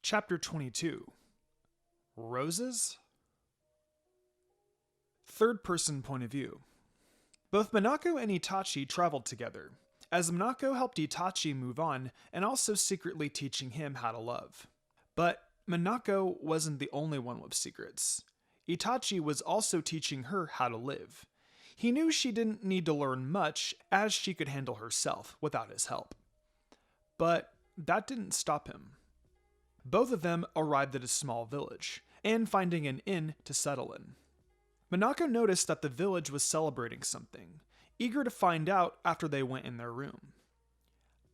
Chapter 22. Roses? Third-person point of view. Both Minako and Itachi traveled together, as Minako helped Itachi move on and also secretly teaching him how to love. But Minako wasn't the only one with secrets. Itachi was also teaching her how to live. He knew she didn't need to learn much, as she could handle herself without his help. But that didn't stop him. Both of them arrived at a small village, and finding an inn to settle in. Minako noticed that the village was celebrating something, eager to find out after they went in their room.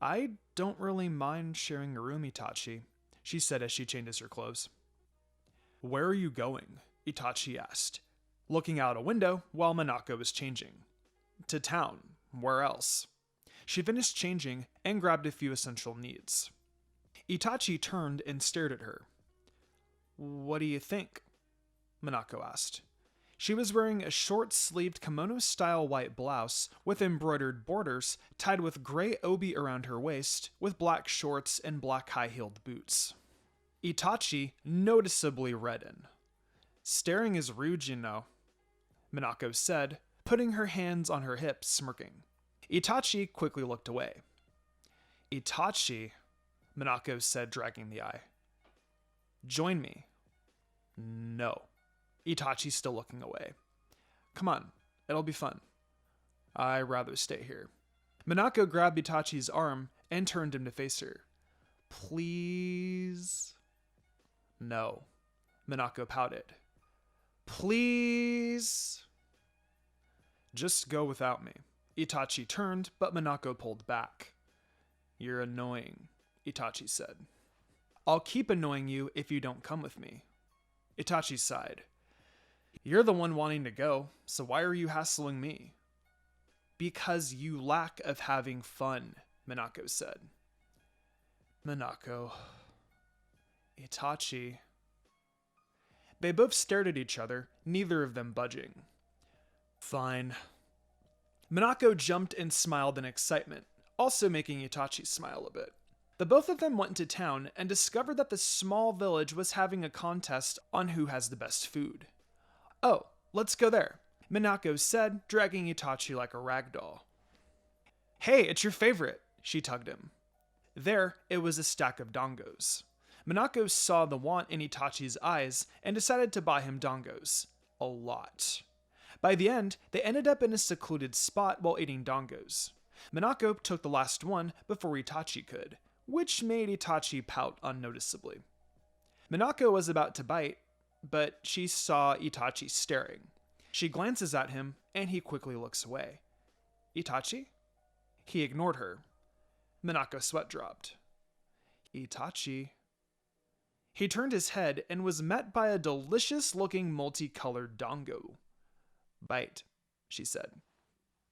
"I don't really mind sharing a room, Itachi," she said as she changes her clothes. "Where are you going?" Itachi asked, looking out a window while Minako was changing. "To town. Where else?" She finished changing and grabbed a few essential needs. Itachi turned and stared at her. "What do you think?" Minako asked. She was wearing a short-sleeved kimono-style white blouse with embroidered borders tied with gray obi around her waist with black shorts and black high-heeled boots. Itachi noticeably reddened. "Staring is rude, you know," Minako said, putting her hands on her hips, smirking. Itachi quickly looked away. "Itachi," Minako said, dragging the eye. "Join me." "No." Itachi still looking away. "Come on, it'll be fun." "I'd rather stay here." Minako grabbed Itachi's arm and turned him to face her. "Please?" "No." Minako pouted. "Please?" "Just go without me." Itachi turned, but Minako pulled back. "You're annoying," Itachi said. "I'll keep annoying you if you don't come with me." Itachi sighed. "You're the one wanting to go, so why are you hassling me?" "Because you lack of having fun," Minako said. "Minako." "Itachi." They both stared at each other, neither of them budging. "Fine." Minako jumped and smiled in excitement, also making Itachi smile a bit. The both of them went into town and discovered that the small village was having a contest on who has the best food. "Oh, let's go there," Minako said, dragging Itachi like a rag doll. "Hey, it's your favorite," she tugged him. There, it was a stack of dongos. Minako saw the want in Itachi's eyes and decided to buy him dongos. A lot. By the end, they ended up in a secluded spot while eating dongos. Minako took the last one before Itachi could, which made Itachi pout unnoticeably. Minako was about to bite, but she saw Itachi staring. She glances at him, and he quickly looks away. "Itachi?" He ignored her. Minako's sweat dropped. "Itachi?" He turned his head and was met by a delicious-looking multicolored dongo. "Bite," she said.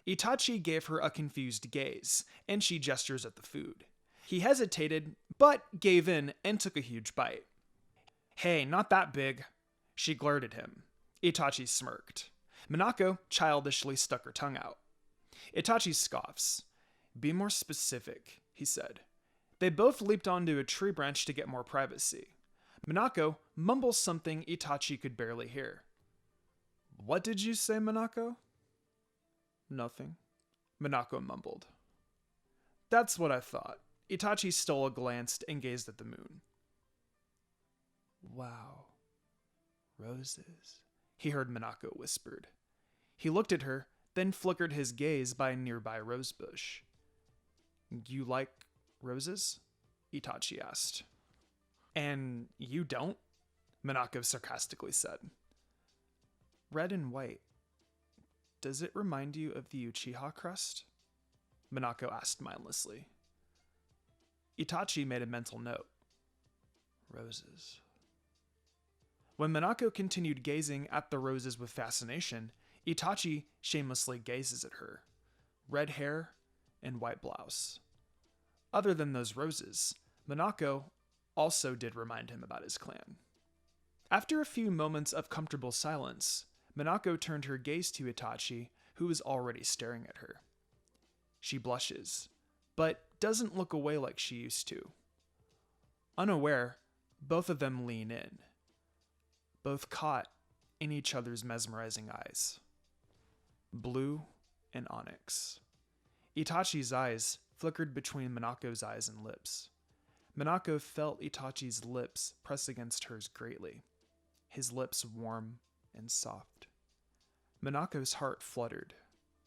Itachi gave her a confused gaze, and she gestures at the food. He hesitated, but gave in and took a huge bite. "Hey, not that big," she glared at him. Itachi smirked. Minako childishly stuck her tongue out. Itachi scoffs. "Be more specific," he said. They both leaped onto a tree branch to get more privacy. Minako mumbles something Itachi could barely hear. "What did you say, Minako?" "Nothing," Minako mumbled. "That's what I thought." Itachi stole a glance and gazed at the moon. "Wow. Roses," he heard Minako whispered. He looked at her, then flickered his gaze by a nearby rosebush. "You like roses?" Itachi asked. "And you don't?" Minako sarcastically said. "Red and white. Does it remind you of the Uchiha crest?" Minako asked mindlessly. Itachi made a mental note. "Roses." When Minako continued gazing at the roses with fascination, Itachi shamelessly gazes at her. Red hair and white blouse. Other than those roses, Minako also did remind him about his clan. After a few moments of comfortable silence, Minako turned her gaze to Itachi, who was already staring at her. She blushes, but doesn't look away like she used to. Unaware, Both of them lean in, both caught in each other's mesmerizing eyes. Blue and onyx. Itachi's eyes flickered between Minako's eyes and lips. Minako felt Itachi's lips press against hers greatly, his lips warm and soft. Minako's heart fluttered.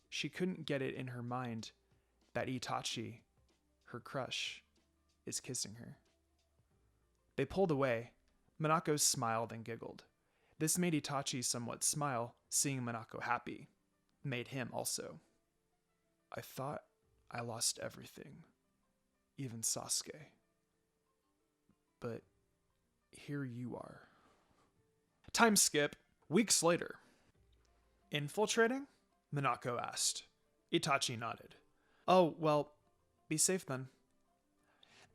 She couldn't get it in her mind that Itachi, her crush, is kissing her. They pulled away. Minako smiled and giggled. This made Itachi somewhat smile, seeing Minako happy. Made him also. I thought I lost everything, even Sasuke. But here you are. Time skip. Weeks later. Infiltrating? Minako asked. Itachi nodded. Oh, well, be safe then.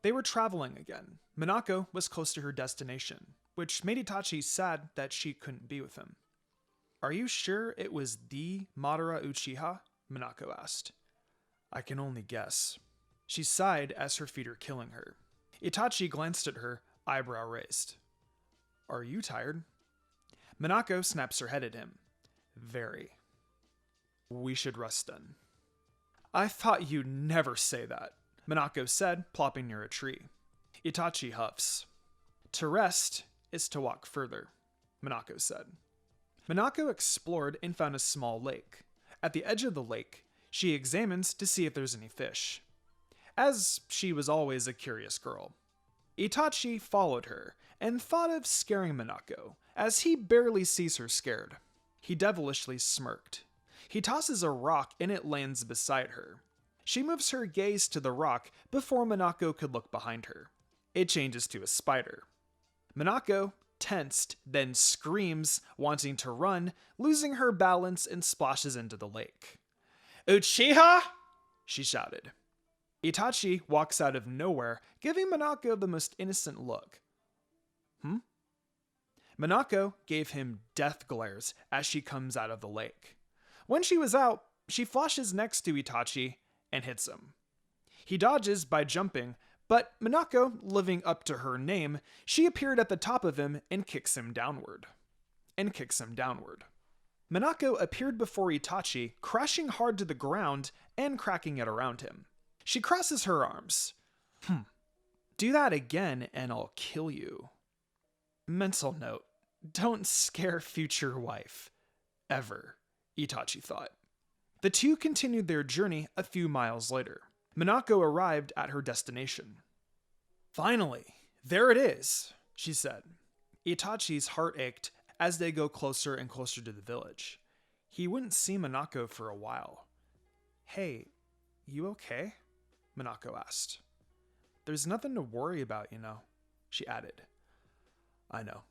They were traveling again. Minako was close to her destination, which made Itachi sad that she couldn't be with him. Are you sure it was the Madara Uchiha? Minako asked. I can only guess. She sighed as her feet are killing her. Itachi glanced at her, eyebrow raised. Are you tired? Minako snaps her head at him. Very. We should rest then. I thought you'd never say that, Minako said, plopping near a tree. Itachi huffs. To rest is to walk further, Minako said. Minako explored and found a small lake. At the edge of the lake, she examines to see if there's any fish. As she was always a curious girl. Itachi followed her and thought of scaring Minako, as he barely sees her scared. He devilishly smirked. He tosses a rock and it lands beside her. She moves her gaze to the rock before Minako could look behind her. It changes to a spider. Minako, tensed, then screams, wanting to run, losing her balance and splashes into the lake. Uchiha! She shouted. Itachi walks out of nowhere, giving Minako the most innocent look. Minako gave him death glares as she comes out of the lake. When she was out, she flashes next to Itachi and hits him. He dodges by jumping, but Minako, living up to her name, she appeared at the top of him and kicks him downward. Minako appeared before Itachi, crashing hard to the ground and cracking it around him. She crosses her arms. Do that again and I'll kill you. Mental note, don't scare future wife. Ever, Itachi thought. The two continued their journey a few miles later. Minako arrived at her destination. Finally, there it is, she said. Itachi's heart ached as they go closer and closer to the village. He wouldn't see Minako for a while. Hey, you okay? Minako asked. There's nothing to worry about, you know, she added. I know.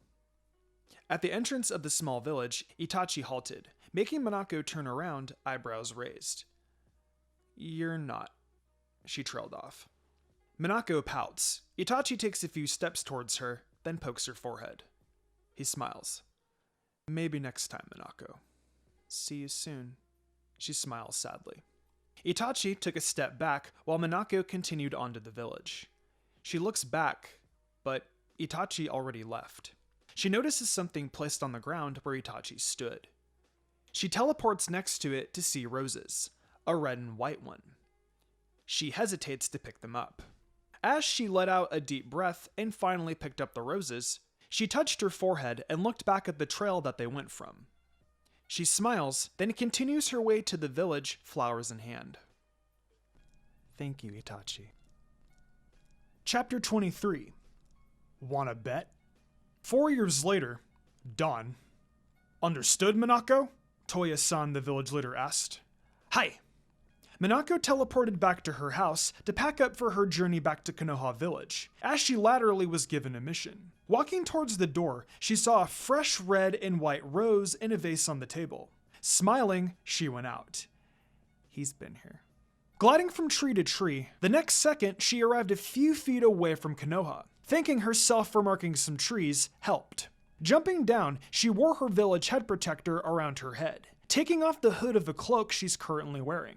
At the entrance of the small village, Itachi halted, making Minako turn around, eyebrows raised. You're not, she trailed off. Minako pouts. Itachi takes a few steps towards her, then pokes her forehead. He smiles. Maybe next time, Minako. See you soon. She smiles sadly. Itachi took a step back while Minako continued on to the village. She looks back, but Itachi already left. She notices something placed on the ground where Itachi stood. She teleports next to it to see roses, a red and white one. She hesitates to pick them up. As she let out a deep breath and finally picked up the roses, she touched her forehead and looked back at the trail that they went from. She smiles, then continues her way to the village, flowers in hand. Thank you, Itachi. Chapter 23. Wanna bet? 4 years later, dawn. Understood, Minako? Toya-san, the village leader, asked. Hi. Minako teleported back to her house to pack up for her journey back to Konoha village, as she laterally was given a mission. Walking towards the door, she saw a fresh red and white rose in a vase on the table. Smiling, she went out. He's been here. Gliding from tree to tree, the next second she arrived a few feet away from Konoha. Thanking herself for marking some trees helped. Jumping down, she wore her village head protector around her head, taking off the hood of the cloak she's currently wearing.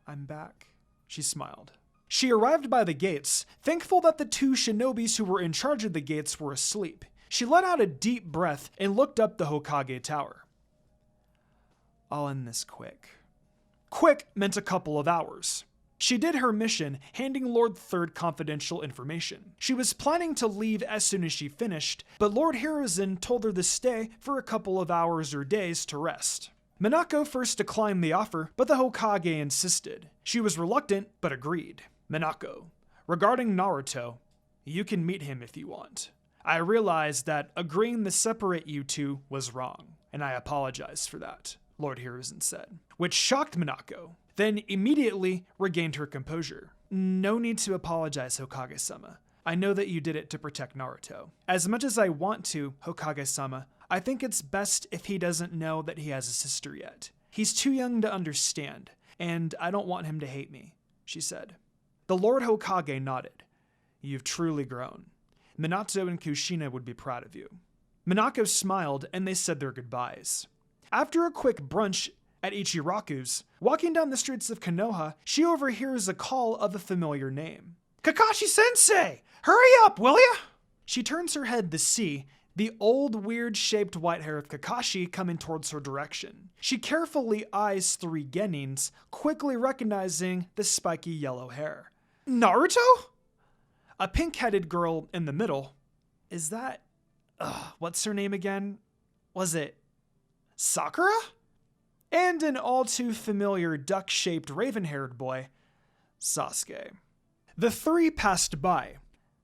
I'm back, she smiled. She arrived by the gates, thankful that the two shinobis who were in charge of the gates were asleep. She let out a deep breath and looked up the Hokage Tower. I'll end this quick. Quick meant a couple of hours. She did her mission, handing Lord Third confidential information. She was planning to leave as soon as she finished, but Lord Hiruzen told her to stay for a couple of hours or days to rest. Minako first declined the offer, but the Hokage insisted. She was reluctant, but agreed. Minako, regarding Naruto, you can meet him if you want. I realized that agreeing to separate you two was wrong, and I apologize for that, Lord Hiruzen said, which shocked Minako, then immediately regained her composure. No need to apologize, Hokage-sama. I know that you did it to protect Naruto. As much as I want to, Hokage-sama, I think it's best if he doesn't know that he has a sister yet. He's too young to understand, and I don't want him to hate me, she said. The Lord Hokage nodded. You've truly grown. Minato and Kushina would be proud of you. Minako smiled, and they said their goodbyes. After a quick brunch at Ichiraku's, walking down the streets of Konoha, she overhears a call of a familiar name. Kakashi-sensei! Hurry up, will ya? She turns her head to see the old, weird-shaped white hair of Kakashi coming towards her direction. She carefully eyes three genins, quickly recognizing the spiky yellow hair. Naruto? A pink-headed girl in the middle. Is that... what's her name again? Was it Sakura? And an all-too-familiar duck-shaped raven-haired boy, Sasuke. The three passed by.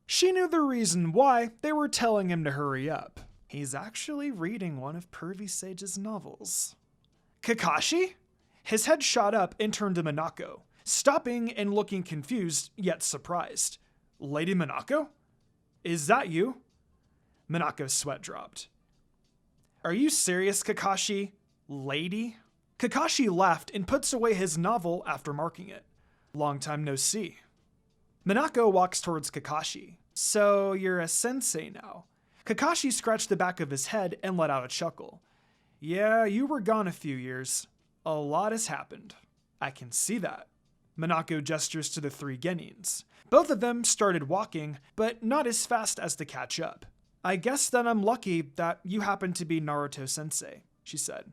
She knew the reason why they were telling him to hurry up. He's actually reading one of Pervy Sage's novels. Kakashi? His head shot up and turned to Minako, stopping and looking confused, yet surprised. Lady Minako? Is that you? Minako's sweat dropped. Are you serious, Kakashi? Lady? Kakashi laughed and puts away his novel after marking it. Long time no see. Minako walks towards Kakashi. So you're a sensei now. Kakashi scratched the back of his head and let out a chuckle. Yeah, you were gone a few years. A lot has happened. I can see that. Minako gestures to the three genins. Both of them started walking, but not as fast as to catch up. I guess that I'm lucky that you happen to be Naruto-sensei, she said.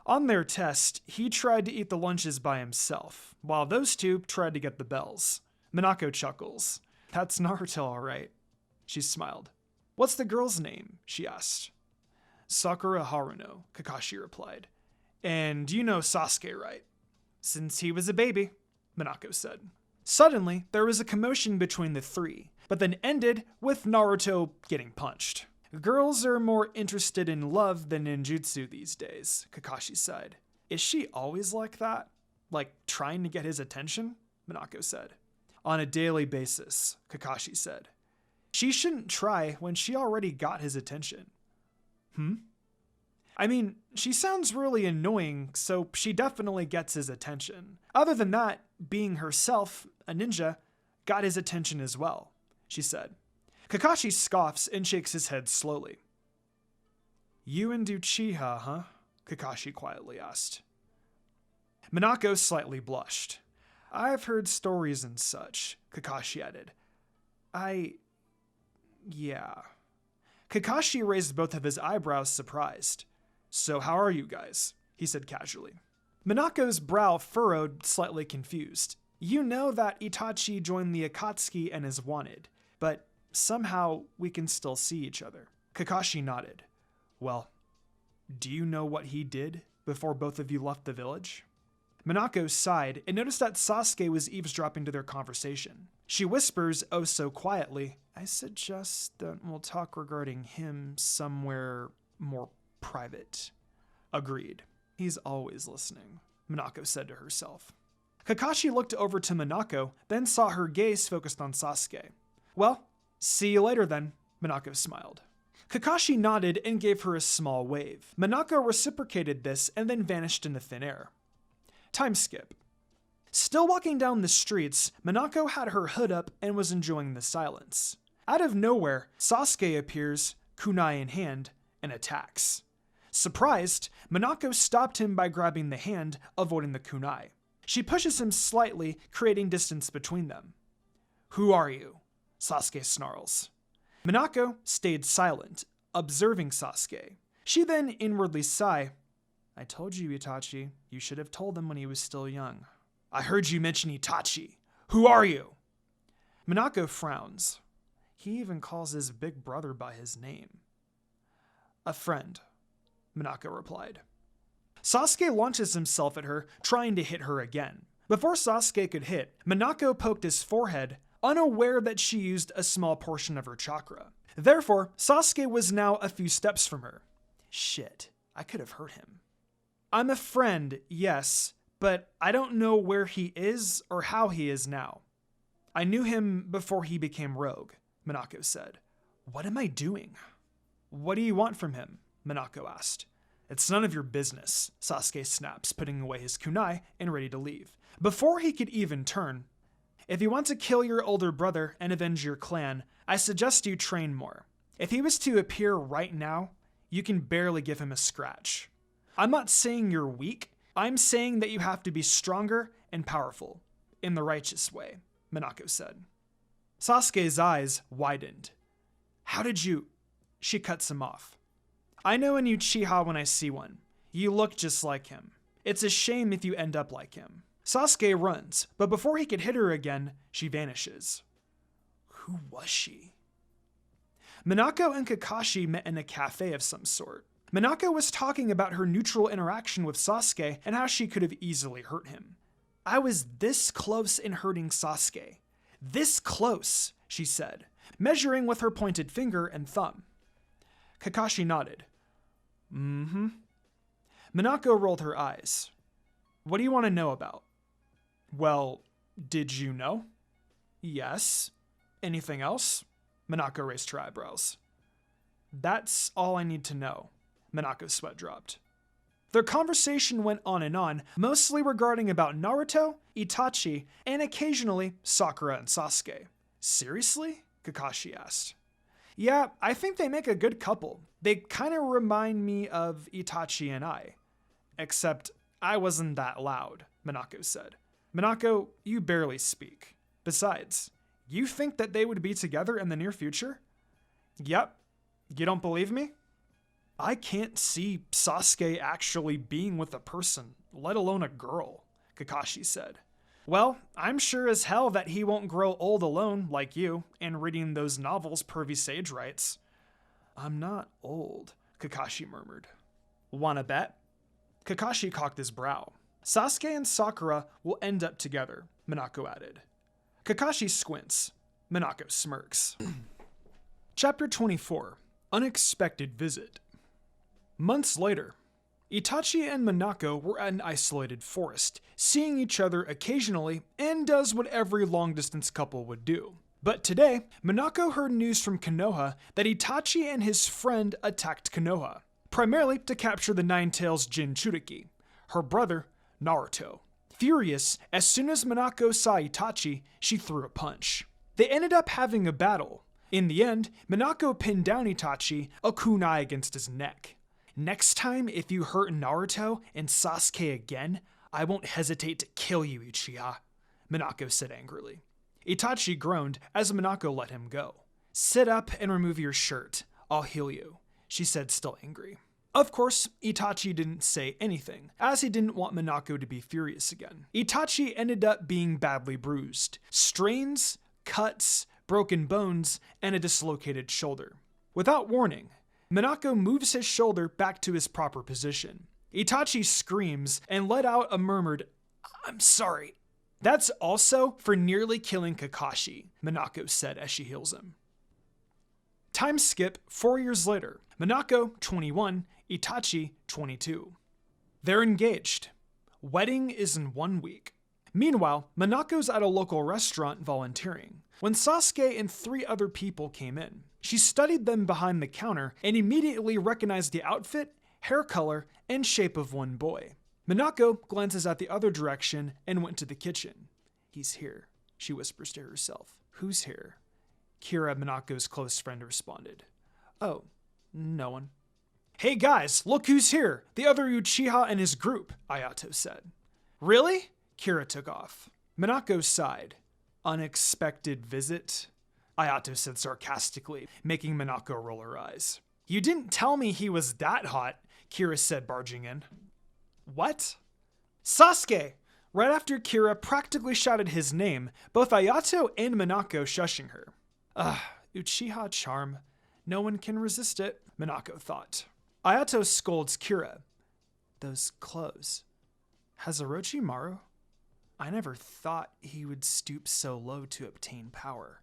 On their test, he tried to eat the lunches by himself, while those two tried to get the bells. Minako chuckles. That's Naruto, all right. She smiled. What's the girl's name? She asked. Sakura Haruno, Kakashi replied. And you know Sasuke, right? Since he was a baby, Minako said. Suddenly, there was a commotion between the three, but then ended with Naruto getting punched. Girls are more interested in love than in jutsu these days, Kakashi sighed. Is she always like that? Like trying to get his attention? Minako said. On a daily basis, Kakashi said. She shouldn't try when she already got his attention. I mean, she sounds really annoying, so she definitely gets his attention. Other than that, being herself, a ninja, got his attention as well, she said. Kakashi scoffs and shakes his head slowly. You and Uchiha, huh? Kakashi quietly asked. Minako slightly blushed. I've heard stories and such, Kakashi added. Yeah. Kakashi raised both of his eyebrows, surprised. So how are you guys? He said casually. Minako's brow furrowed, slightly confused. You know that Itachi joined the Akatsuki and is wanted, but somehow we can still see each other. Kakashi nodded. Well, do you know what he did before both of you left the village? Minako sighed and noticed that Sasuke was eavesdropping to their conversation. She whispers, oh so quietly, I suggest that we'll talk regarding him somewhere more private. Agreed. He's always listening, Minako said to herself. Kakashi looked over to Minako, then saw her gaze focused on Sasuke. Well, see you later then, Minako smiled. Kakashi nodded and gave her a small wave. Minako reciprocated this and then vanished into thin air. Time skip. Still walking down the streets, Minako had her hood up and was enjoying the silence. Out of nowhere, Sasuke appears, kunai in hand, and attacks. Surprised, Minako stopped him by grabbing the hand, avoiding the kunai. She pushes him slightly, creating distance between them. Who are you? Sasuke snarls. Minako stayed silent, observing Sasuke. She then inwardly sighed. I told you, Itachi. You should have told him when he was still young. I heard you mention Itachi. Who are you? Minako frowns. He even calls his big brother by his name. A friend, Minako replied. Sasuke launches himself at her, trying to hit her again. Before Sasuke could hit, Minako poked his forehead, unaware that she used a small portion of her chakra. Therefore, Sasuke was now a few steps from her. Shit, I could have hurt him. I'm a friend, yes, but I don't know where he is or how he is now. I knew him before he became rogue, Minako said. What am I doing? What do you want from him? Minako asked. It's none of your business, Sasuke snaps, putting away his kunai and ready to leave. Before he could even turn, if you want to kill your older brother and avenge your clan, I suggest you train more. If he was to appear right now, you can barely give him a scratch. I'm not saying you're weak. I'm saying that you have to be stronger and powerful, in the righteous way, Minako said. Sasuke's eyes widened. How did you... She cuts him off. I know a new Uchiha when I see one. You look just like him. It's a shame if you end up like him. Sasuke runs, but before he could hit her again, she vanishes. Who was she? Minako and Kakashi met in a cafe of some sort. Minako was talking about her neutral interaction with Sasuke and how she could have easily hurt him. I was this close in hurting Sasuke. This close, she said, measuring with her pointed finger and thumb. Kakashi nodded. Mm-hmm. Minako rolled her eyes. What do you want to know about? Well, did you know? Yes. Anything else? Minako raised her eyebrows. That's all I need to know. Minako's sweat dropped. Their conversation went on, mostly regarding about Naruto, Itachi, and occasionally Sakura and Sasuke. Seriously? Kakashi asked. Yeah, I think they make a good couple. They kind of remind me of Itachi and I. Except I wasn't that loud, Minako said. Minako, you barely speak. Besides, you think that they would be together in the near future? Yep. You don't believe me? I can't see Sasuke actually being with a person, let alone a girl, Kakashi said. Well, I'm sure as hell that he won't grow old alone like you and reading those novels Pervy Sage writes. I'm not old, Kakashi murmured. Wanna bet? Kakashi cocked his brow. Sasuke and Sakura will end up together, Minako added. Kakashi squints. Minako smirks. Chapter 24. Unexpected Visit. Months later, Itachi and Minako were at an isolated forest, seeing each other occasionally and does what every long-distance couple would do. But today, Minako heard news from Konoha that Itachi and his friend attacked Konoha, primarily to capture the Nine-Tails Jinchuriki, her brother, Naruto. Furious, as soon as Minako saw Itachi, she threw a punch. They ended up having a battle. In the end, Minako pinned down Itachi, a kunai against his neck. Next time, if you hurt Naruto and Sasuke again, I won't hesitate to kill you, Uchiha, Minako said angrily. Itachi groaned as Minako let him go. Sit up and remove your shirt. I'll heal you, she said, still angry. Of course, Itachi didn't say anything, as he didn't want Minako to be furious again. Itachi ended up being badly bruised. Strains, cuts, broken bones, and a dislocated shoulder. Without warning, Minako moves his shoulder back to his proper position. Itachi screams and let out a murmured, I'm sorry. That's also for nearly killing Kakashi, Minako said as she heals him. Time skip 4 years later. Minako, 21, Itachi, 22. They're engaged. Wedding is in 1 week. Meanwhile, Minako's at a local restaurant volunteering, when Sasuke and 3 other people came in. She studied them behind the counter and immediately recognized the outfit, hair color, and shape of one boy. Minako glances at the other direction and went to the kitchen. He's here, she whispers to herself. Who's here? Kira, Minako's close friend, responded. Oh, no one. Hey guys, look who's here! The other Uchiha and his group, Ayato said. Really? Kira took off. Minako sighed. unexpected visit? Ayato said sarcastically, making Minako roll her eyes. You didn't tell me he was that hot, Kira said, barging in. What? Sasuke! Right after Kira practically shouted his name, both Ayato and Minako shushing her. Uchiha charm. No one can resist it, Minako thought. Ayato scolds Kira. Those clothes. Has Orochimaru? I never thought he would stoop so low to obtain power.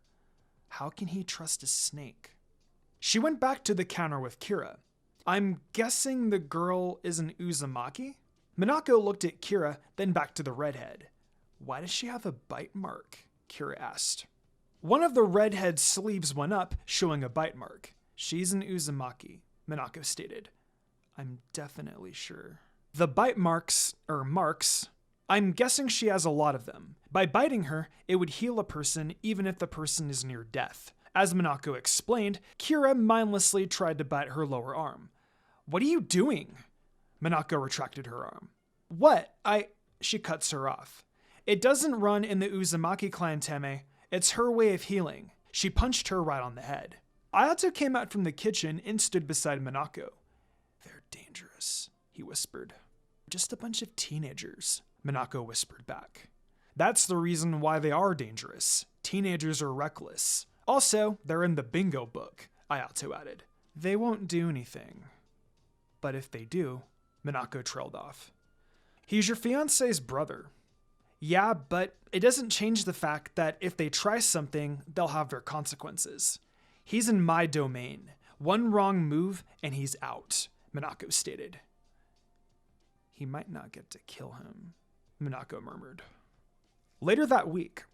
How can he trust a snake? She went back to the counter with Kira. I'm guessing the girl is an Uzumaki? Minako looked at Kira, then back to the redhead. Why does she have a bite mark? Kira asked. One of the redhead's sleeves went up, showing a bite mark. She's an Uzumaki, Minako stated. I'm definitely sure. The bite marks, I'm guessing she has a lot of them. By biting her, it would heal a person even if the person is near death. As Minako explained, Kira mindlessly tried to bite her lower arm. What are you doing? Minako retracted her arm. What? She cuts her off. It doesn't run in the Uzumaki clan, Teme. It's her way of healing. She punched her right on the head. Ayato came out from the kitchen and stood beside Minako. They're dangerous, he whispered. Just a bunch of teenagers, Minako whispered back. That's the reason why they are dangerous. Teenagers are reckless. Also, they're in the bingo book, Ayato added. They won't do anything. But if they do, Minako trailed off. He's your fiancé's brother. Yeah, but it doesn't change the fact that if they try something, they'll have their consequences. He's in my domain. One wrong move and he's out, Minako stated. He might not get to kill him, Minako murmured. Later that week,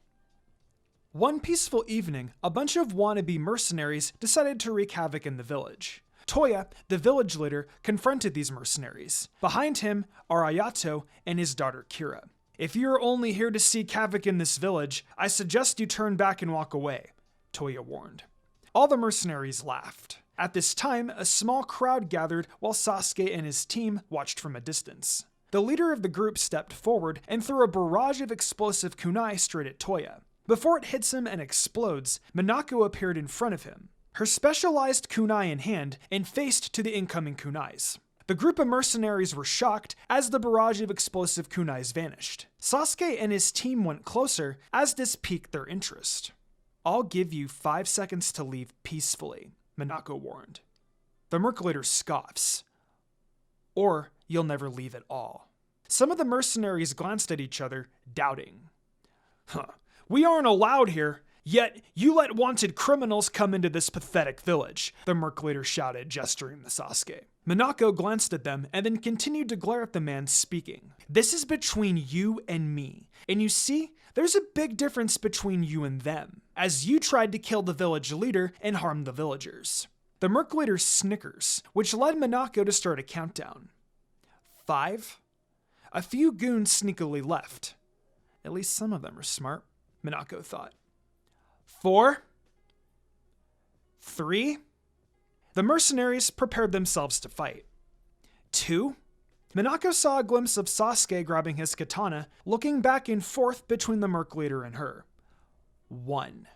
one peaceful evening, a bunch of wannabe mercenaries decided to wreak havoc in the village. Toya, the village leader, confronted these mercenaries. Behind him are Ayato and his daughter Kira. If you're only here to seek havoc in this village, I suggest you turn back and walk away, Toya warned. All the mercenaries laughed. At this time, a small crowd gathered while Sasuke and his team watched from a distance. The leader of the group stepped forward and threw a barrage of explosive kunai straight at Toya. Before it hits him and explodes, Minako appeared in front of him, her specialized kunai in hand and faced to the incoming kunais. The group of mercenaries were shocked as the barrage of explosive kunais vanished. Sasuke and his team went closer as this piqued their interest. I'll give you 5 seconds to leave peacefully, Minako warned. The merc leader scoffs. Or you'll never leave at all. Some of the mercenaries glanced at each other, doubting. We aren't allowed here, yet you let wanted criminals come into this pathetic village, the merc leader shouted, gesturing to Sasuke. Minako glanced at them and then continued to glare at the man speaking. This is between you and me. And you see, there's a big difference between you and them, as you tried to kill the village leader and harm the villagers. The merc leader snickers, which led Minako to start a countdown. 5. A few goons sneakily left. At least some of them are smart, Minako thought. 4. 3. The mercenaries prepared themselves to fight. 2. Minako saw a glimpse of Sasuke grabbing his katana, looking back and forth between the merc leader and her. 1.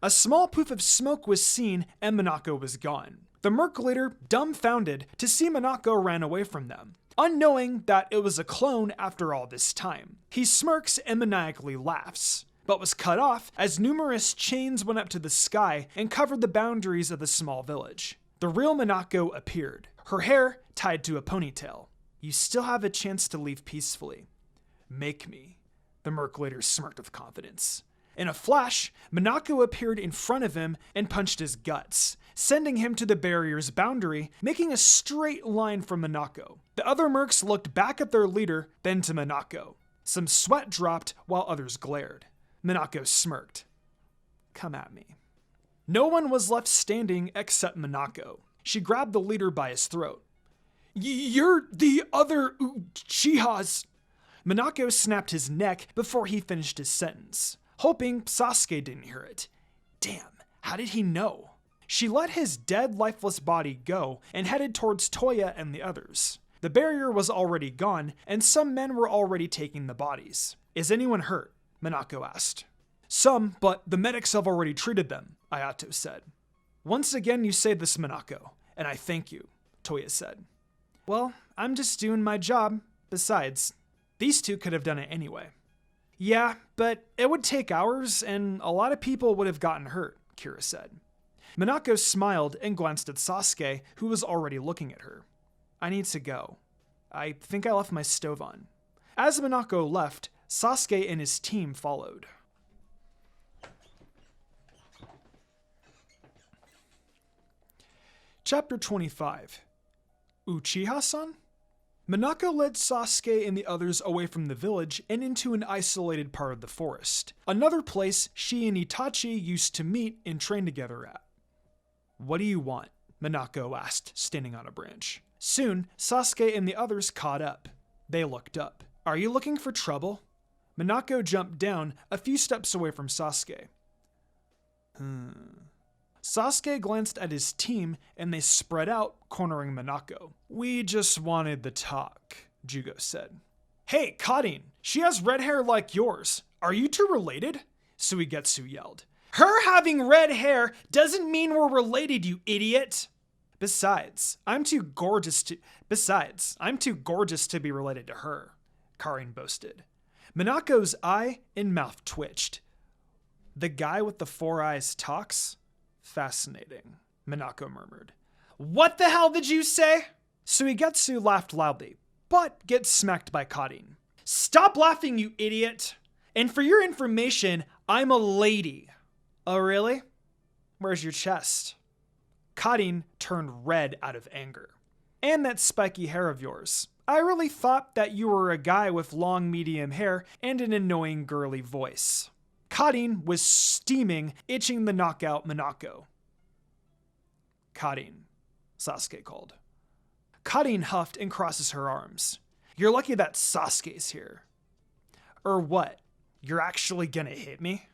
A small poof of smoke was seen and Minako was gone. The merc leader, dumbfounded to see Minako, ran away from them, unknowing that it was a clone after all this time. He smirks and maniacally laughs, but was cut off as numerous chains went up to the sky and covered the boundaries of the small village. The real Minako appeared, her hair tied to a ponytail. You still have a chance to leave peacefully. Make me, the merc leader smirked with confidence. In a flash, Minako appeared in front of him and punched his guts, sending him to the barrier's boundary, making a straight line from Minako. The other mercs looked back at their leader, then to Minako. Some sweat dropped while others glared. Minako smirked. Come at me. No one was left standing except Minako. She grabbed the leader by his throat. You're the other Uchihas. Minako snapped his neck before he finished his sentence, hoping Sasuke didn't hear it. Damn, how did he know? She let his dead, lifeless body go and headed towards Toya and the others. The barrier was already gone, and some men were already taking the bodies. Is anyone hurt? Minako asked. Some, but the medics have already treated them, Ayato said. Once again you say this, Minako, and I thank you, Toya said. Well, I'm just doing my job. Besides, these two could have done it anyway. Yeah, but it would take hours, and a lot of people would have gotten hurt, Kira said. Minako smiled and glanced at Sasuke, who was already looking at her. I need to go. I think I left my stove on. As Minako left, Sasuke and his team followed. Chapter 25. Uchiha-san? Minako led Sasuke and the others away from the village and into an isolated part of the forest, another place she and Itachi used to meet and train together at. What do you want? Minako asked, standing on a branch. Soon, Sasuke and the others caught up. They looked up. Are you looking for trouble? Minako jumped down a few steps away from Sasuke. Sasuke glanced at his team and they spread out, cornering Minako. We just wanted the talk, Jugo said. Hey, Karin, she has red hair like yours. Are you two related? Suigetsu yelled. Her having red hair doesn't mean we're related, you idiot. Besides, I'm too gorgeous to be related to her, Karin boasted. Minako's eye and mouth twitched. The guy with the 4 eyes talks? Fascinating, Minako murmured. What the hell did you say? Suigetsu laughed loudly, but gets smacked by Karin. Stop laughing, you idiot! And for your information, I'm a lady. Oh, really? Where's your chest? Karin turned red out of anger. And that spiky hair of yours. I really thought that you were a guy with long medium hair and an annoying girly voice. Karin was steaming, itching to knock out Minako. Karin, Sasuke called. Karin huffed and crosses her arms. You're lucky that Sasuke's here. Or what? You're actually gonna hit me?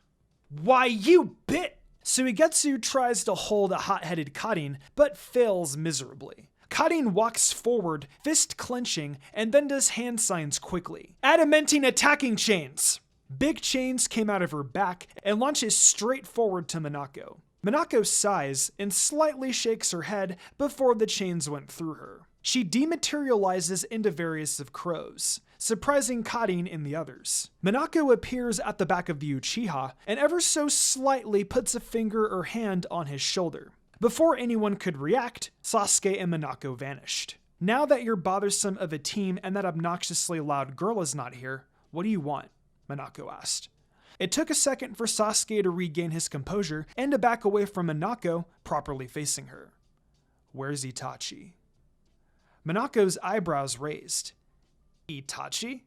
Why, you bit! Suigetsu tries to hold a hot-headed Karin, but fails miserably. Karin walks forward, fist clenching, and then does hand signs quickly. Adamantine attacking chains! Big chains came out of her back and launches straight forward to Minako. Minako sighs and slightly shakes her head before the chains went through her. She dematerializes into various of crows, surprising Karin and the others. Minako appears at the back of the Uchiha and ever so slightly puts a finger or hand on his shoulder. Before anyone could react, Sasuke and Minako vanished. Now that you're bothersome of a team and that obnoxiously loud girl is not here, what do you want? Minako asked. It took a second for Sasuke to regain his composure and to back away from Minako, properly facing her. Where's Itachi? Minako's eyebrows raised. Itachi?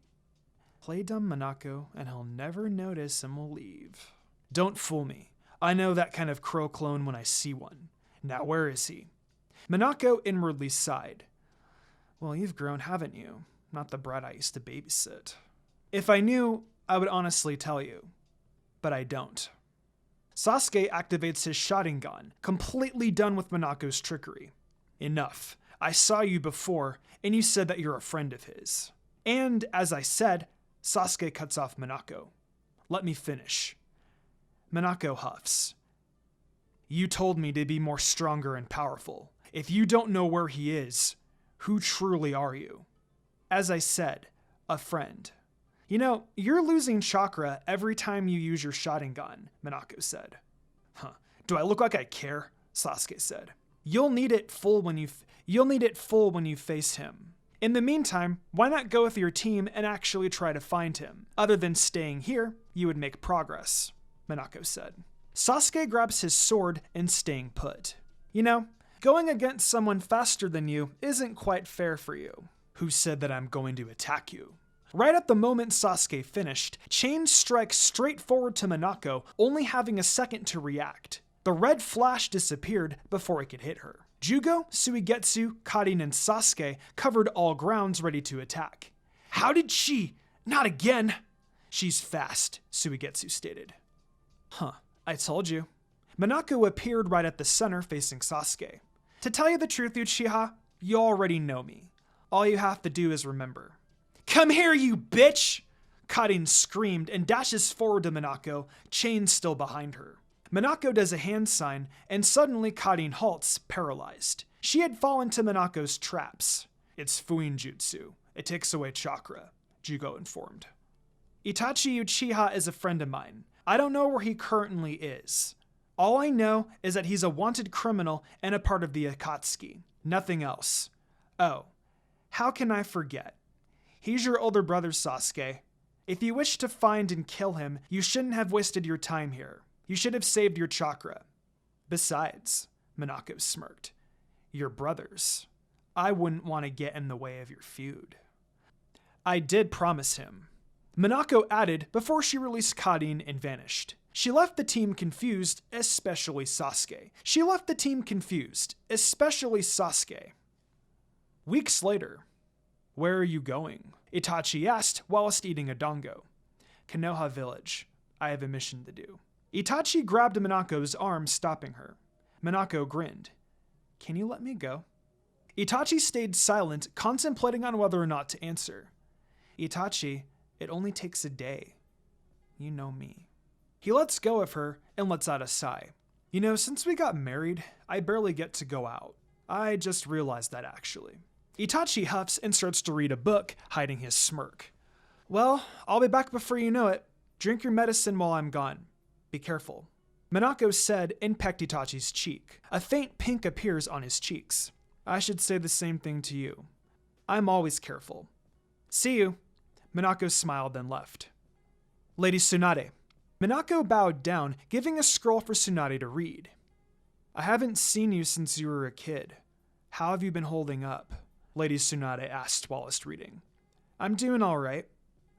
Play dumb, Minako, and he'll never notice and will leave. Don't fool me. I know that kind of crow clone when I see one. Now where is he? Minako inwardly sighed. Well, you've grown, haven't you? Not the brat I used to babysit. If I knew, I would honestly tell you, but I don't. Sasuke activates his Sharingan, completely done with Minako's trickery. Enough. I saw you before, and you said that you're a friend of his. And, as I said, Sasuke cuts off Minako. Let me finish. Minako huffs. You told me to be more stronger and powerful. If you don't know where he is, who truly are you? As I said, a friend. You know, you're losing chakra every time you use your Sharingan, Minako said. Huh. Do I look like I care? Sasuke said. You'll need it full when you face him. In the meantime, why not go with your team and actually try to find him? Other than staying here, you would make progress, Minako said. Sasuke grabs his sword and staying put. You know, going against someone faster than you isn't quite fair for you. Who said that I'm going to attack you? Right at the moment Sasuke finished, chains strike straight forward to Minako, only having a second to react. The red flash disappeared before it could hit her. Jugo, Suigetsu, Karin, and Sasuke covered all grounds ready to attack. How did she? Not again! She's fast, Suigetsu stated. Huh, I told you. Minako appeared right at the center facing Sasuke. To tell you the truth, Uchiha, you already know me. All you have to do is remember. Come here, you bitch! Karin screamed and dashes forward to Minako, chain still behind her. Minako does a hand sign, and suddenly Karin halts, paralyzed. She had fallen to Minako's traps. It's Fuin Jutsu. It takes away chakra, Jugo informed. Itachi Uchiha is a friend of mine. I don't know where he currently is. All I know is that he's a wanted criminal and a part of the Akatsuki. Nothing else. Oh, how can I forget? He's your older brother, Sasuke. If you wish to find and kill him, you shouldn't have wasted your time here. You should have saved your chakra. Besides, Minako smirked, you're brothers. I wouldn't want to get in the way of your feud. I did promise him. Minako added before she released Karin and vanished. She left the team confused, especially Sasuke. Weeks later. Where are you going? Itachi asked whilst eating a dango. Konoha village. I have a mission to do. Itachi grabbed Minako's arm, stopping her. Minako grinned. Can you let me go? Itachi stayed silent, contemplating on whether or not to answer. Itachi, it only takes a day. You know me. He lets go of her and lets out a sigh. You know, since we got married, I barely get to go out. I just realized that actually. Itachi huffs and starts to read a book, hiding his smirk. Well, I'll be back before you know it. Drink your medicine while I'm gone. Be careful. Minako said and pecked Itachi's cheek. A faint pink appears on his cheeks. I should say the same thing to you. I'm always careful. See you. Minako smiled then left. Lady Tsunade. Minako bowed down, giving a scroll for Tsunade to read. I haven't seen you since you were a kid. How have you been holding up? Lady Tsunade asked whilst reading. I'm doing all right.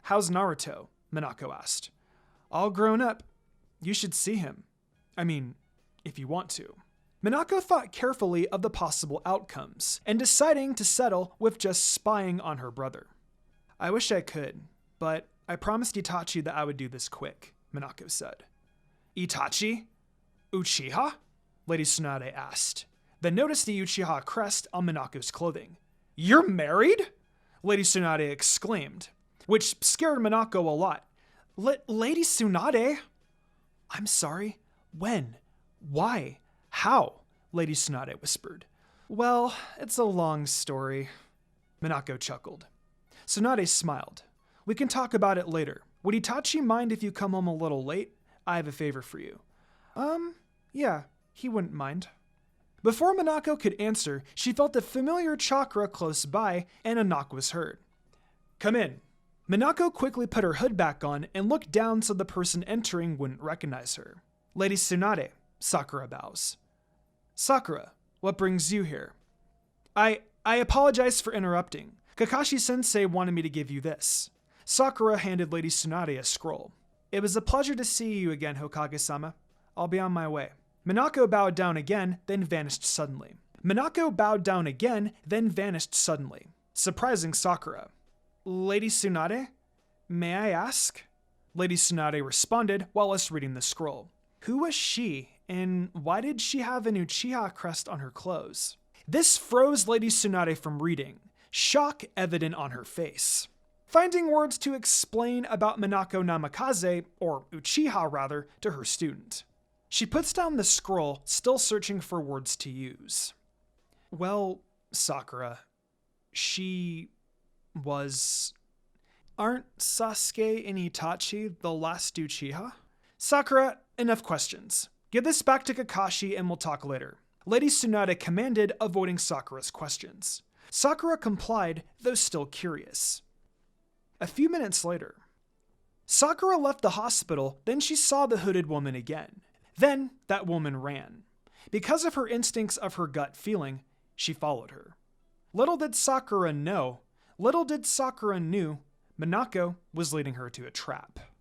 How's Naruto? Minako asked. All grown up. You should see him. I mean, if you want to. Minako thought carefully of the possible outcomes, and deciding to settle with just spying on her brother. I wish I could, but I promised Itachi that I would do this quick, Minako said. Itachi? Uchiha? Lady Tsunade asked, then noticed the Uchiha crest on Minako's clothing. You're married? Lady Tsunade exclaimed, which scared Minako a lot. Lady Tsunade? I'm sorry. When? Why? How? Lady Tsunade whispered. Well, it's a long story. Minako chuckled. Tsunade smiled. We can talk about it later. Would Itachi mind if you come home a little late? I have a favor for you. Yeah, he wouldn't mind. Before Minako could answer, she felt a familiar chakra close by, and a knock was heard. Come in. Minako quickly put her hood back on and looked down so the person entering wouldn't recognize her. Lady Tsunade, Sakura bows. Sakura, what brings you here? I apologize for interrupting. Kakashi-sensei wanted me to give you this. Sakura handed Lady Tsunade a scroll. It was a pleasure to see you again, Hokage-sama. I'll be on my way. Minako bowed down again, then vanished suddenly. Surprising Sakura. Lady Tsunade? May I ask? Lady Tsunade responded whilst reading the scroll. Who was she, and why did she have an Uchiha crest on her clothes? This froze Lady Tsunade from reading, shock evident on her face. Finding words to explain about Minako Namikaze, or Uchiha rather, to her student. She puts down the scroll, still searching for words to use. Well, Sakura, she was... Aren't Sasuke and Itachi the last Uchiha? Sakura, enough questions. Give this back to Kakashi and we'll talk later. Lady Tsunade commanded, avoiding Sakura's questions. Sakura complied, though still curious. A few minutes later, Sakura left the hospital, then she saw the hooded woman again. Then that woman ran. Because of her instincts of her gut feeling, she followed her. Little did Sakura knew, Minako was leading her to a trap.